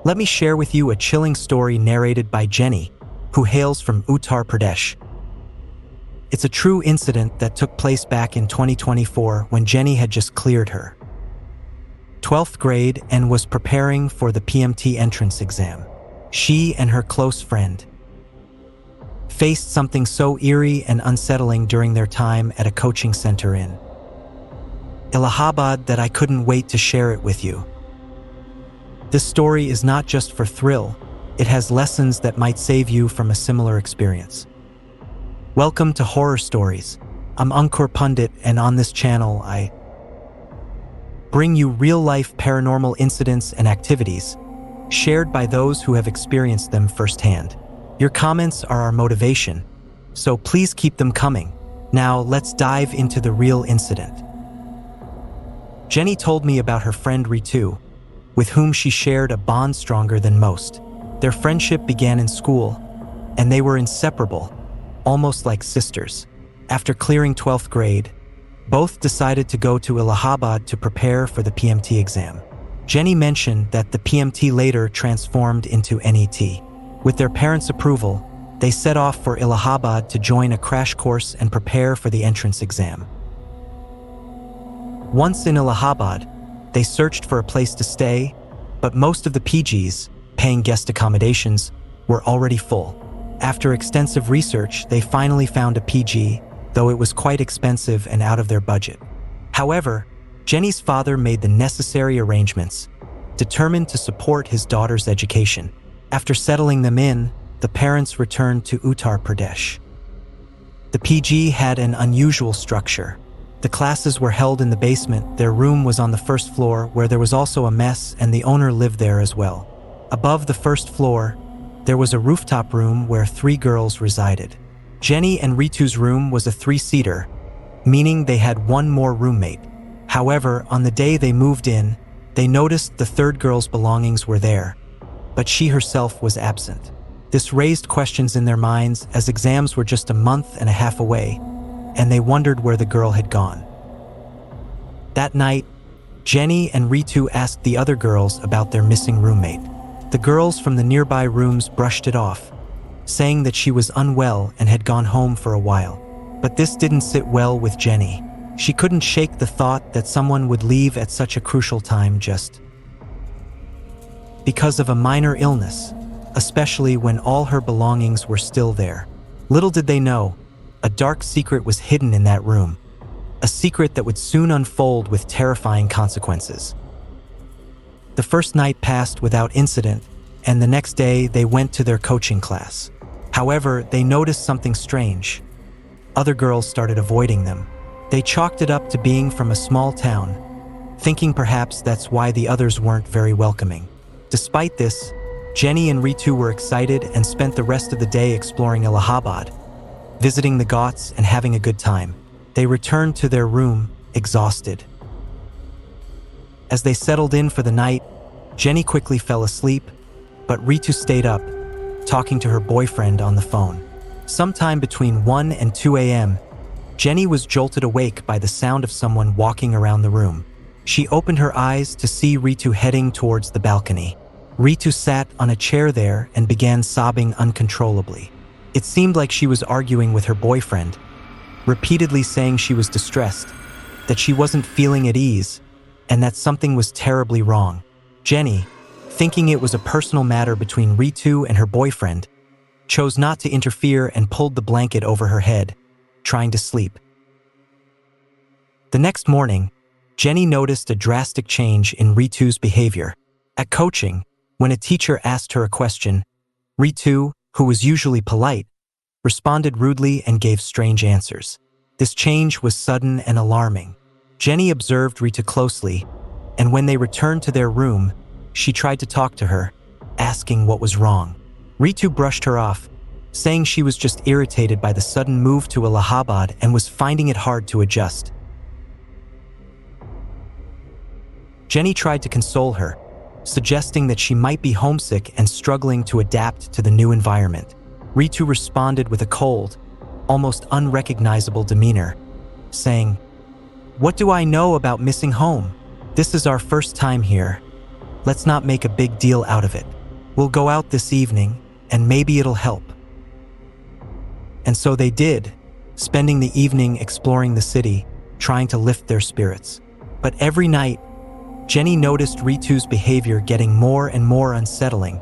Let me share with you a chilling story narrated by Jenny, who hails from Uttar Pradesh. It's a true incident that took place back in 2024 when Jenny had just cleared her 12th grade and was preparing for the PMT entrance exam. She and her close friend faced something so eerie and unsettling during their time at a coaching center in Allahabad that I couldn't wait to share it with you. This story is not just for thrill, it has lessons that might save you from a similar experience. Welcome to Horror Stories. I'm Ankur Pundit, and on this channel I bring you real-life paranormal incidents and activities shared by those who have experienced them firsthand. Your comments are our motivation, so please keep them coming. Now let's dive into the real incident. Jenny told me about her friend Ritu, with whom she shared a bond stronger than most. Their friendship began in school, and they were inseparable, almost like sisters. After clearing 12th grade, both decided to go to Allahabad to prepare for the PMT exam. Jenny mentioned that the PMT later transformed into NET. With their parents' approval, they set off for Allahabad to join a crash course and prepare for the entrance exam. Once in Allahabad, they searched for a place to stay, but most of the PGs, paying guest accommodations, were already full. After extensive research, they finally found a PG, though it was quite expensive and out of their budget. However, Jenny's father made the necessary arrangements, determined to support his daughter's education. After settling them in, the parents returned to Uttar Pradesh. The PG had an unusual structure. The classes were held in the basement, their room was on the first floor, where there was also a mess, and the owner lived there as well. Above the first floor, there was a rooftop room where 3 girls resided. Jenny and Ritu's room was a 3-seater, meaning they had one more roommate. However, on the day they moved in, they noticed the third girl's belongings were there, but she herself was absent. This raised questions in their minds, as exams were just a month and a half away, and they wondered where the girl had gone. That night, Jenny and Ritu asked the other girls about their missing roommate. The girls from the nearby rooms brushed it off, saying that she was unwell and had gone home for a while. But this didn't sit well with Jenny. She couldn't shake the thought that someone would leave at such a crucial time just because of a minor illness, especially when all her belongings were still there. Little did they know, a dark secret was hidden in that room, a secret that would soon unfold with terrifying consequences. The first night passed without incident, and the next day they went to their coaching class. However, they noticed something strange. Other girls started avoiding them. They chalked it up to being from a small town, thinking perhaps that's why the others weren't very welcoming. Despite this, Jenny and Ritu were excited and spent the rest of the day exploring Allahabad, visiting the ghats and having a good time. They returned to their room, exhausted. As they settled in for the night, Jenny quickly fell asleep, but Ritu stayed up, talking to her boyfriend on the phone. Sometime between 1 and 2 a.m., Jenny was jolted awake by the sound of someone walking around the room. She opened her eyes to see Ritu heading towards the balcony. Ritu sat on a chair there and began sobbing uncontrollably. It seemed like she was arguing with her boyfriend, repeatedly saying she was distressed, that she wasn't feeling at ease, and that something was terribly wrong. Jenny, thinking it was a personal matter between Ritu and her boyfriend, chose not to interfere and pulled the blanket over her head, trying to sleep. The next morning, Jenny noticed a drastic change in Ritu's behavior. At coaching, when a teacher asked her a question, Ritu, who was usually polite, responded rudely and gave strange answers. This change was sudden and alarming. Jenny observed Ritu closely, and when they returned to their room, she tried to talk to her, asking what was wrong. Ritu brushed her off, saying she was just irritated by the sudden move to Allahabad and was finding it hard to adjust. Jenny tried to console her, suggesting that she might be homesick and struggling to adapt to the new environment. Ritu responded with a cold, almost unrecognizable demeanor, saying, "What do I know about missing home? This is our first time here. Let's not make a big deal out of it." We'll go out this evening, and maybe it'll help." And so they did, spending the evening exploring the city, trying to lift their spirits. But every night, Jenny noticed Ritu's behavior getting more and more unsettling.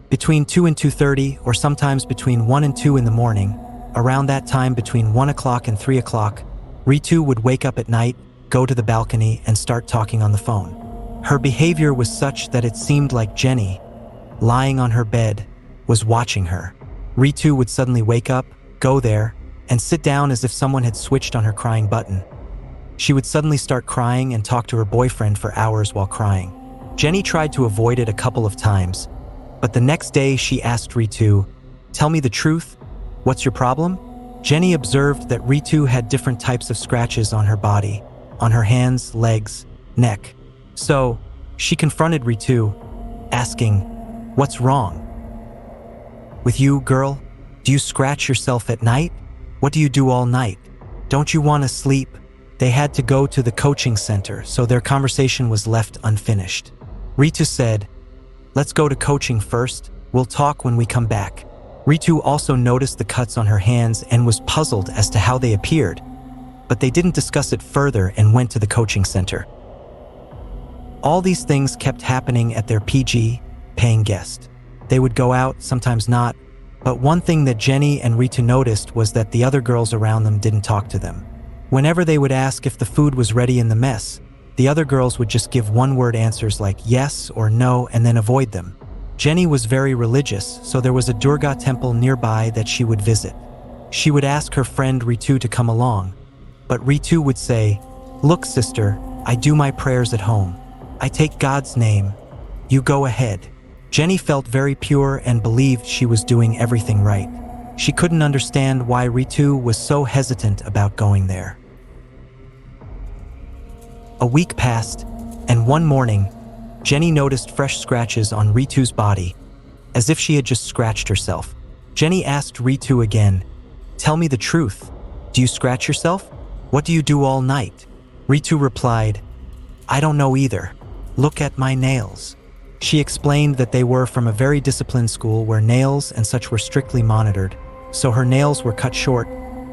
Between 2 and 2:30, or sometimes between 1 and 2 in the morning, around that time between 1 o'clock and 3 o'clock, Ritu would wake up at night, go to the balcony, and start talking on the phone. Her behavior was such that it seemed like Jenny, lying on her bed, was watching her. Ritu would suddenly wake up, go there, and sit down as if someone had switched on her crying button. She would suddenly start crying and talk to her boyfriend for hours while crying. Jenny tried to avoid it a couple of times, but the next day she asked Ritu, "Tell me the truth, what's your problem?" Jenny observed that Ritu had different types of scratches on her body, on her hands, legs, neck. So, she confronted Ritu, asking, "What's wrong with you, girl? Do you scratch yourself at night? What do you do all night? Don't you want to sleep?" They had to go to the coaching center, so their conversation was left unfinished. Ritu said, "Let's go to coaching first. We'll talk when we come back." Ritu also noticed the cuts on her hands and was puzzled as to how they appeared, but they didn't discuss it further and went to the coaching center. All these things kept happening at their PG, paying guest. They would go out, sometimes not, but one thing that Jenny and Ritu noticed was that the other girls around them didn't talk to them. Whenever they would ask if the food was ready in the mess, the other girls would just give one-word answers like yes or no and then avoid them. Jenny was very religious, so there was a Durga temple nearby that she would visit. She would ask her friend Ritu to come along, but Ritu would say, "Look, sister, I do my prayers at home. I take God's name. You go ahead." Jenny felt very pure and believed she was doing everything right. She couldn't understand why Ritu was so hesitant about going there. A week passed, and one morning, Jenny noticed fresh scratches on Ritu's body, as if she had just scratched herself. Jenny asked Ritu again, "Tell me the truth. Do you scratch yourself? What do you do all night?" Ritu replied, "I don't know either. Look at my nails." She explained that they were from a very disciplined school where nails and such were strictly monitored, so her nails were cut short,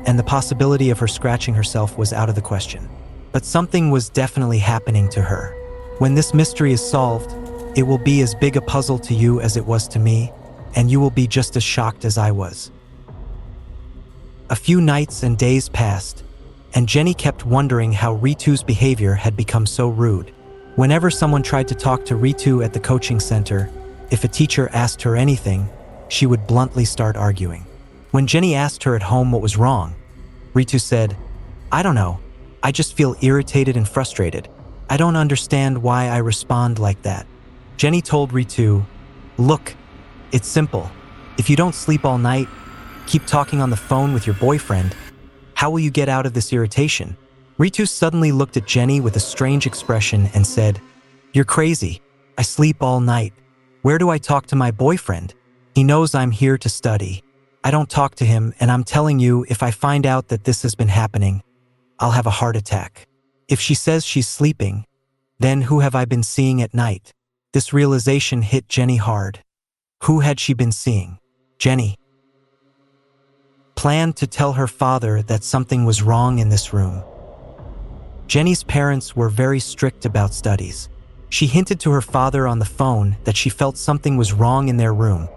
and the possibility of her scratching herself was out of the question. But something was definitely happening to her. When this mystery is solved, it will be as big a puzzle to you as it was to me, and you will be just as shocked as I was. A few nights and days passed, and Jenny kept wondering how Ritu's behavior had become so rude. Whenever someone tried to talk to Ritu at the coaching center, if a teacher asked her anything, she would bluntly start arguing. When Jenny asked her at home what was wrong, Ritu said, "I don't know. I just feel irritated and frustrated. I don't understand why I respond like that." Jenny told Ritu, "Look, it's simple. If you don't sleep all night, keep talking on the phone with your boyfriend, how will you get out of this irritation?" Ritu suddenly looked at Jenny with a strange expression and said, "You're crazy. I sleep all night. Where do I talk to my boyfriend? He knows I'm here to study. I don't talk to him, and I'm telling you, if I find out that this has been happening, I'll have a heart attack. If she says she's sleeping, then who have I been seeing at night?" This realization hit Jenny hard. Who had she been seeing? Jenny planned to tell her father that something was wrong in this room. Jenny's parents were very strict about studies. She hinted to her father on the phone that she felt something was wrong in their room,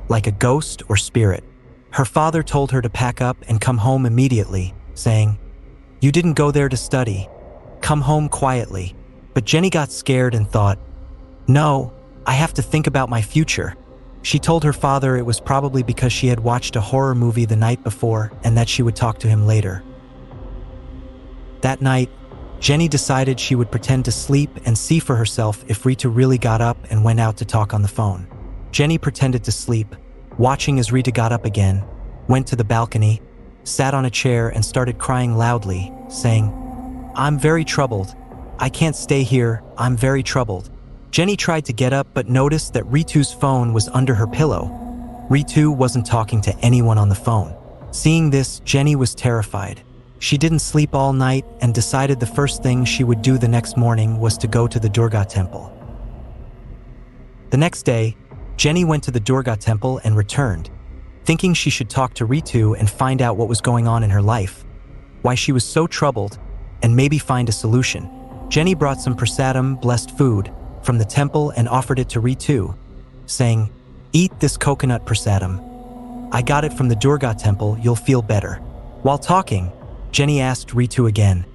like a ghost or spirit. Her father told her to pack up and come home immediately, saying, "You didn't go there to study. Come home quietly." But Jenny got scared and thought, "No, I have to think about my future." She told her father it was probably because she had watched a horror movie the night before and that she would talk to him later. That night, Jenny decided she would pretend to sleep and see for herself if Ritu really got up and went out to talk on the phone. Jenny pretended to sleep, watching as Rita got up again, went to the balcony, sat on a chair and started crying loudly, saying, "I'm very troubled. I can't stay here. I'm very troubled." Jenny tried to get up but noticed that Ritu's phone was under her pillow. Ritu wasn't talking to anyone on the phone. Seeing this, Jenny was terrified. She didn't sleep all night and decided the first thing she would do the next morning was to go to the Durga temple. The next day, Jenny went to the Durga temple and returned, thinking she should talk to Ritu and find out what was going on in her life, why she was so troubled, and maybe find a solution. Jenny brought some prasadam, blessed food, from the temple and offered it to Ritu, saying, "Eat this coconut prasadam. I got it from the Durga temple, you'll feel better." While talking, Jenny asked Ritu again,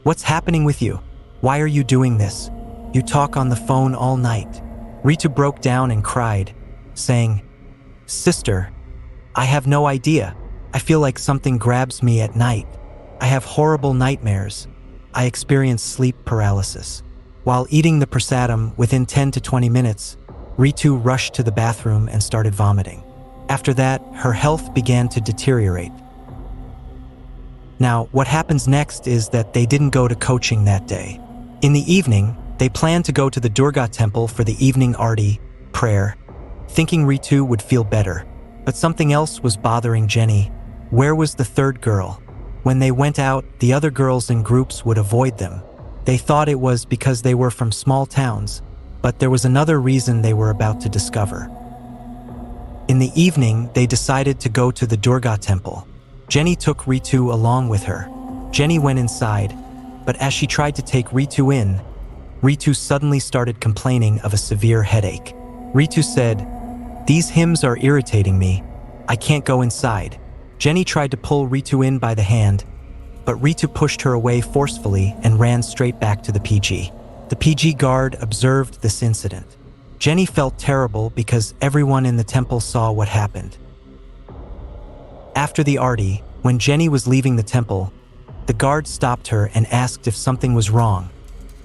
"What's happening with you? Why are you doing this? You talk on the phone all night." Ritu broke down and cried, saying, "Sister, I have no idea. I feel like something grabs me at night. I have horrible nightmares. I experience sleep paralysis." While eating the prasadam, within 10 to 20 minutes, Ritu rushed to the bathroom and started vomiting. After that, her health began to deteriorate. Now, what happens next is that they didn't go to coaching that day. In the evening, they planned to go to the Durga temple for the evening arti, prayer, thinking Ritu would feel better. But something else was bothering Jenny. Where was the third girl? When they went out, the other girls in groups would avoid them. They thought it was because they were from small towns, but there was another reason they were about to discover. In the evening, they decided to go to the Durga temple. Jenny took Ritu along with her. Jenny went inside, but as she tried to take Ritu in, Ritu suddenly started complaining of a severe headache. Ritu said, "These hymns are irritating me. I can't go inside." Jenny tried to pull Ritu in by the hand, but Ritu pushed her away forcefully and ran straight back to the PG. The PG guard observed this incident. Jenny felt terrible because everyone in the temple saw what happened. After the arti, when Jenny was leaving the temple, the guard stopped her and asked if something was wrong,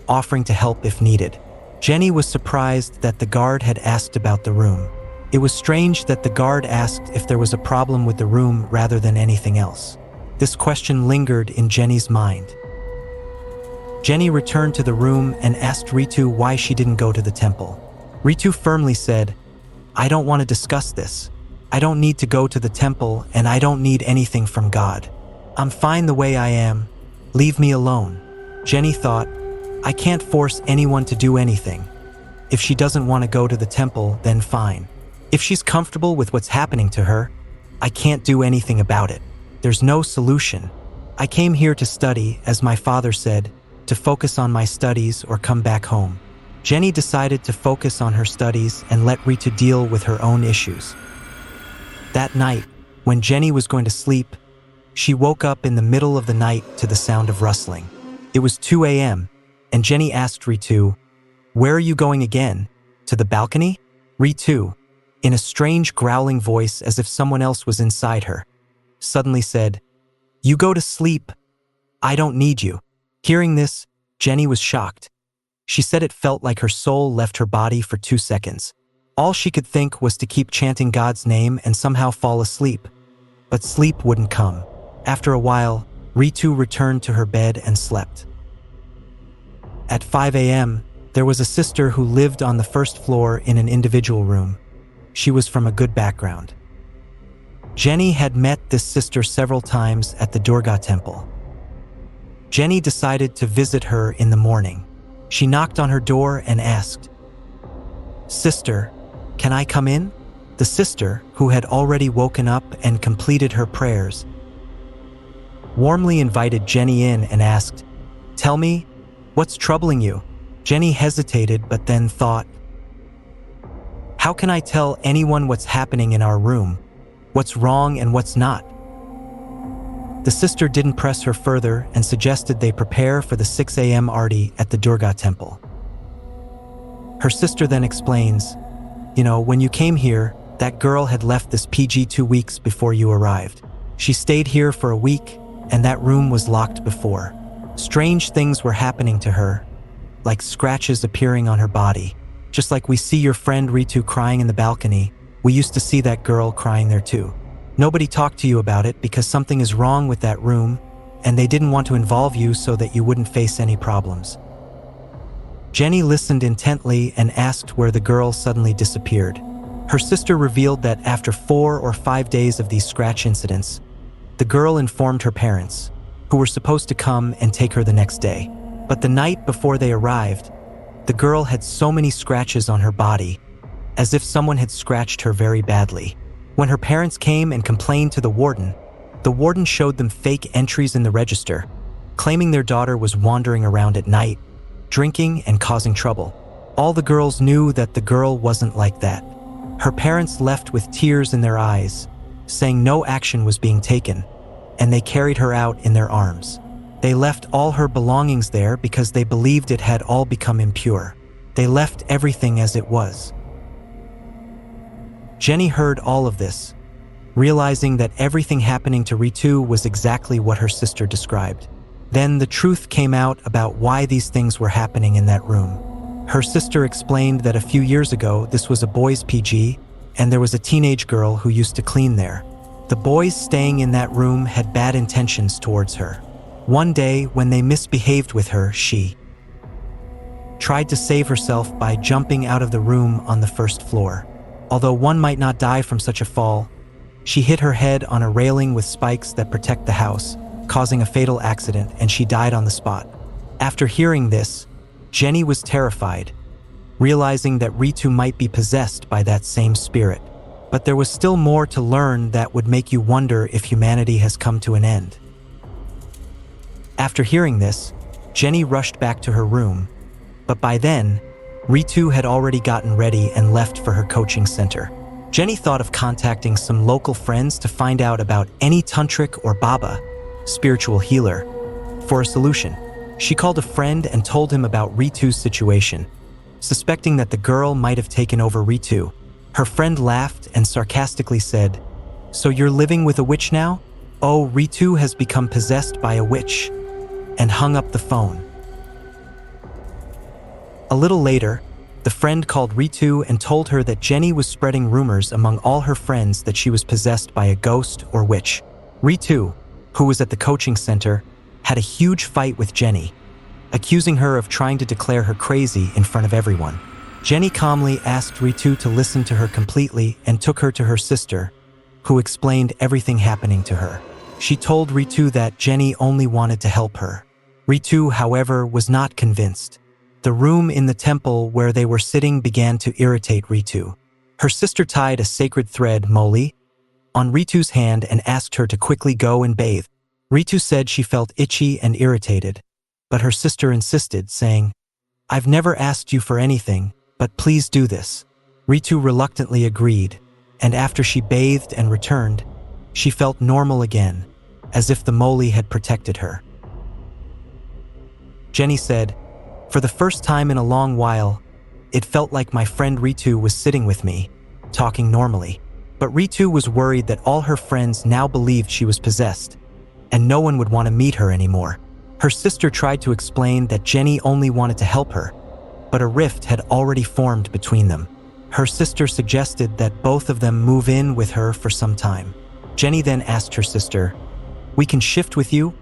offering to help if needed. Jenny was surprised that the guard had asked about the room. It was strange that the guard asked if there was a problem with the room rather than anything else. This question lingered in Jenny's mind. Jenny returned to the room and asked Ritu why she didn't go to the temple. Ritu firmly said, "I don't want to discuss this. I don't need to go to the temple and I don't need anything from God. I'm fine the way I am. Leave me alone." Jenny thought, "I can't force anyone to do anything. If she doesn't want to go to the temple, then fine. If she's comfortable with what's happening to her, I can't do anything about it. There's no solution. I came here to study, as my father said, to focus on my studies or come back home." Jenny decided to focus on her studies and let Ritu deal with her own issues. That night, when Jenny was going to sleep, she woke up in the middle of the night to the sound of rustling. It was 2 a.m., and Jenny asked Ritu, "Where are you going again? To the balcony?" Ritu, in a strange growling voice as if someone else was inside her, suddenly said, "You go to sleep. I don't need you." Hearing this, Jenny was shocked. She said it felt like her soul left her body for 2 seconds. All she could think was to keep chanting God's name and somehow fall asleep. But sleep wouldn't come. After a while, Ritu returned to her bed and slept. At 5 a.m., there was a sister who lived on the first floor in an individual room. She was from a good background. Jenny had met this sister several times at the Durga temple. Jenny decided to visit her in the morning. She knocked on her door and asked, "Sister, can I come in?" The sister, who had already woken up and completed her prayers, warmly invited Jenny in and asked, "Tell me, what's troubling you?" Jenny hesitated but then thought, "How can I tell anyone what's happening in our room? What's wrong and what's not?" The sister didn't press her further and suggested they prepare for the 6 a.m. arti at the Durga temple. Her sister then explains, "You know, when you came here, that girl had left this PG 2 weeks before you arrived. She stayed here for a week, and that room was locked before. Strange things were happening to her, like scratches appearing on her body. Just like we see your friend Ritu crying in the balcony, we used to see that girl crying there too. Nobody talked to you about it because something is wrong with that room, and they didn't want to involve you so that you wouldn't face any problems." Jenny listened intently and asked where the girl suddenly disappeared. Her sister revealed that after 4 or 5 days of these scratch incidents, the girl informed her parents, who were supposed to come and take her the next day. But the night before they arrived, the girl had so many scratches on her body as if someone had scratched her very badly. When her parents came and complained to the warden showed them fake entries in the register, claiming their daughter was wandering around at night, drinking and causing trouble. All the girls knew that the girl wasn't like that. Her parents left with tears in their eyes, saying no action was being taken, and they carried her out in their arms. They left all her belongings there because they believed it had all become impure. They left everything as it was. Jenny heard all of this, realizing that everything happening to Ritu was exactly what her sister described. Then the truth came out about why these things were happening in that room. Her sister explained that a few years ago this was a boys' PG, and there was a teenage girl who used to clean there. The boys staying in that room had bad intentions towards her. One day, when they misbehaved with her, she tried to save herself by jumping out of the room on the first floor. Although one might not die from such a fall, she hit her head on a railing with spikes that protect the house, causing a fatal accident, and she died on the spot. After hearing this, Jenny was terrified, realizing that Ritu might be possessed by that same spirit. But there was still more to learn that would make you wonder if humanity has come to an end. After hearing this, Jenny rushed back to her room, but by then, Ritu had already gotten ready and left for her coaching center. Jenny thought of contacting some local friends to find out about any tantric or baba, spiritual healer, for a solution. She called a friend and told him about Ritu's situation, suspecting that the girl might have taken over Ritu. Her friend laughed and sarcastically said, "So you're living with a witch now? Oh, Ritu has become possessed by a witch," and hung up the phone. A little later, the friend called Ritu and told her that Jenny was spreading rumors among all her friends that she was possessed by a ghost or witch. Ritu, who was at the coaching center, had a huge fight with Jenny, accusing her of trying to declare her crazy in front of everyone. Jenny calmly asked Ritu to listen to her completely and took her to her sister, who explained everything happening to her. She told Ritu that Jenny only wanted to help her. Ritu, however, was not convinced. The room in the temple where they were sitting began to irritate Ritu. Her sister tied a sacred thread, Moli, on Ritu's hand and asked her to quickly go and bathe. Ritu said she felt itchy and irritated, but her sister insisted, saying, "I've never asked you for anything, but please do this." Ritu reluctantly agreed, and after she bathed and returned, she felt normal again, as if the Moli had protected her. Jenny said, "For the first time in a long while, it felt like my friend Ritu was sitting with me, talking normally." But Ritu was worried that all her friends now believed she was possessed, and no one would want to meet her anymore. Her sister tried to explain that Jenny only wanted to help her, but a rift had already formed between them. Her sister suggested that both of them move in with her for some time. Jenny then asked her sister, "We can shift with you,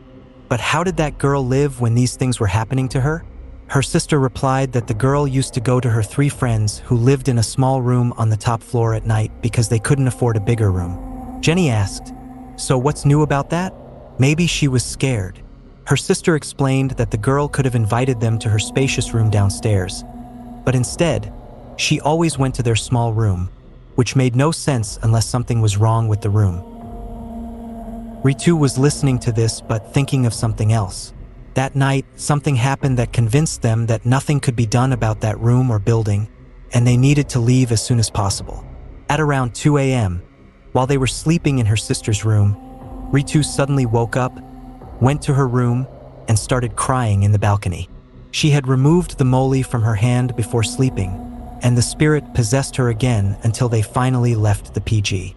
but how did that girl live when these things were happening to her?" Her sister replied that the girl used to go to her 3 friends who lived in a small room on the top floor at night because they couldn't afford a bigger room. Jenny asked, "So what's new about that?" Maybe she was scared. Her sister explained that the girl could have invited them to her spacious room downstairs, but instead, she always went to their small room, which made no sense unless something was wrong with the room. Ritu was listening to this but thinking of something else. That night, something happened that convinced them that nothing could be done about that room or building, and they needed to leave as soon as possible. At around 2 a.m., while they were sleeping in her sister's room, Ritu suddenly woke up, went to her room, and started crying in the balcony. She had removed the Moli from her hand before sleeping, and the spirit possessed her again until they finally left the PG.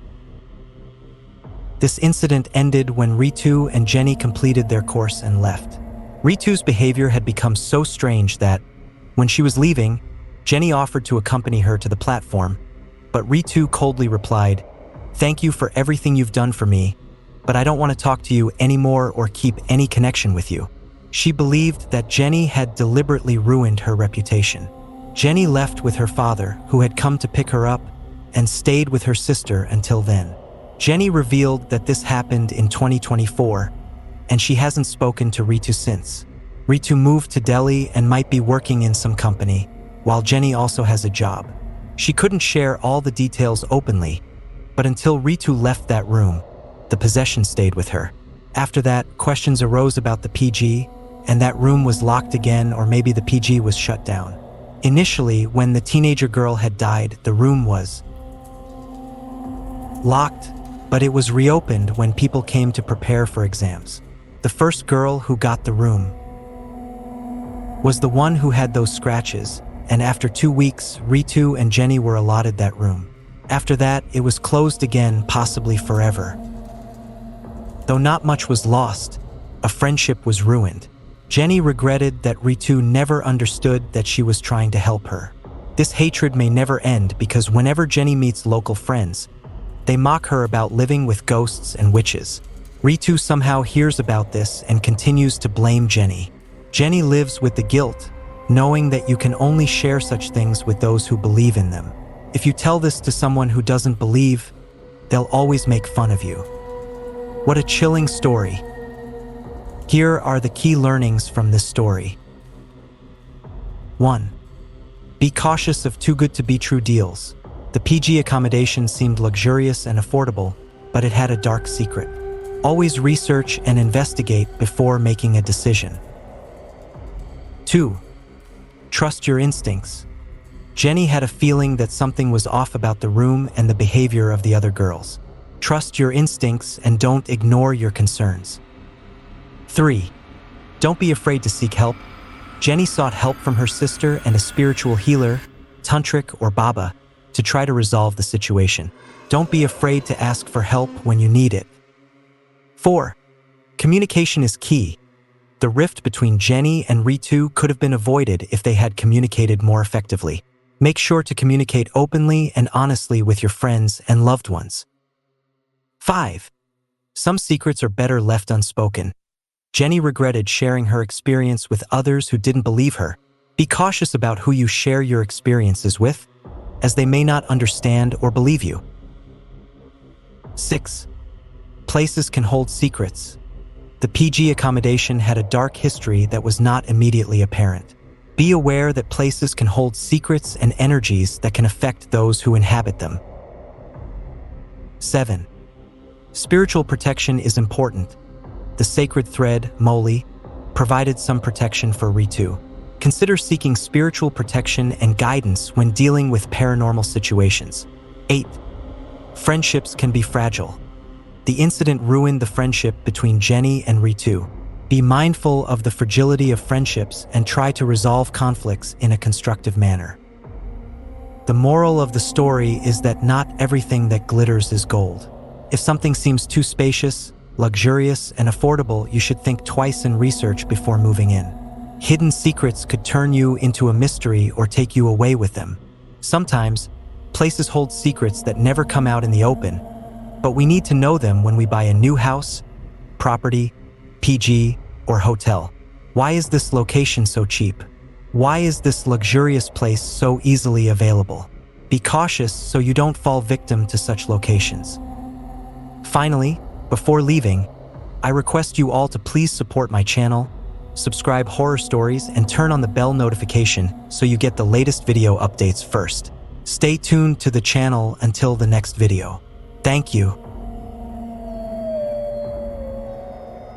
This incident ended when Ritu and Jenny completed their course and left. Ritu's behavior had become so strange that, when she was leaving, Jenny offered to accompany her to the platform, but Ritu coldly replied, "Thank you for everything you've done for me, but I don't want to talk to you anymore or keep any connection with you." She believed that Jenny had deliberately ruined her reputation. Jenny left with her father, who had come to pick her up, and stayed with her sister until then. Jenny revealed that this happened in 2024, and she hasn't spoken to Ritu since. Ritu moved to Delhi and might be working in some company, while Jenny also has a job. She couldn't share all the details openly, but until Ritu left that room, the possession stayed with her. After that, questions arose about the PG, and that room was locked again, or maybe the PG was shut down. Initially, when the teenager girl had died, the room was locked, but it was reopened when people came to prepare for exams. The first girl who got the room was the one who had those scratches, and after 2 weeks, Ritu and Jenny were allotted that room. After that, it was closed again, possibly forever. Though not much was lost, a friendship was ruined. Jenny regretted that Ritu never understood that she was trying to help her. This hatred may never end because whenever Jenny meets local friends, they mock her about living with ghosts and witches. Ritu somehow hears about this and continues to blame Jenny. Jenny lives with the guilt, knowing that you can only share such things with those who believe in them. If you tell this to someone who doesn't believe, they'll always make fun of you. What a chilling story. Here are the key learnings from this story. 1. Be cautious of too good to be true deals. The PG accommodation seemed luxurious and affordable, but it had a dark secret. Always research and investigate before making a decision. 2. Trust your instincts. Jenny had a feeling that something was off about the room and the behavior of the other girls. Trust your instincts and don't ignore your concerns. 3. Don't be afraid to seek help. Jenny sought help from her sister and a spiritual healer, tantric or baba, to try to resolve the situation. Don't be afraid to ask for help when you need it. 4. Communication is key. The rift between Jenny and Ritu could have been avoided if they had communicated more effectively. Make sure to communicate openly and honestly with your friends and loved ones. 5. Some secrets are better left unspoken. Jenny regretted sharing her experience with others who didn't believe her. Be cautious about who you share your experiences with, as they may not understand or believe you. 6. Places can hold secrets. The PG accommodation had a dark history that was not immediately apparent. Be aware that places can hold secrets and energies that can affect those who inhabit them. 7. Spiritual protection is important. The sacred thread, Moli, provided some protection for Ritu. Consider seeking spiritual protection and guidance when dealing with paranormal situations. 8. Friendships can be fragile. The incident ruined the friendship between Jenny and Ritu. Be mindful of the fragility of friendships and try to resolve conflicts in a constructive manner. The moral of the story is that not everything that glitters is gold. If something seems too spacious, luxurious, and affordable, you should think twice and research before moving in. Hidden secrets could turn you into a mystery or take you away with them. Sometimes, places hold secrets that never come out in the open, but we need to know them when we buy a new house, property, PG, or hotel. Why is this location so cheap? Why is this luxurious place so easily available? Be cautious so you don't fall victim to such locations. Finally, before leaving, I request you all to please support my channel, subscribe Horror Stories, and turn on the bell notification so you get the latest video updates first. Stay tuned to the channel until the next video. Thank you.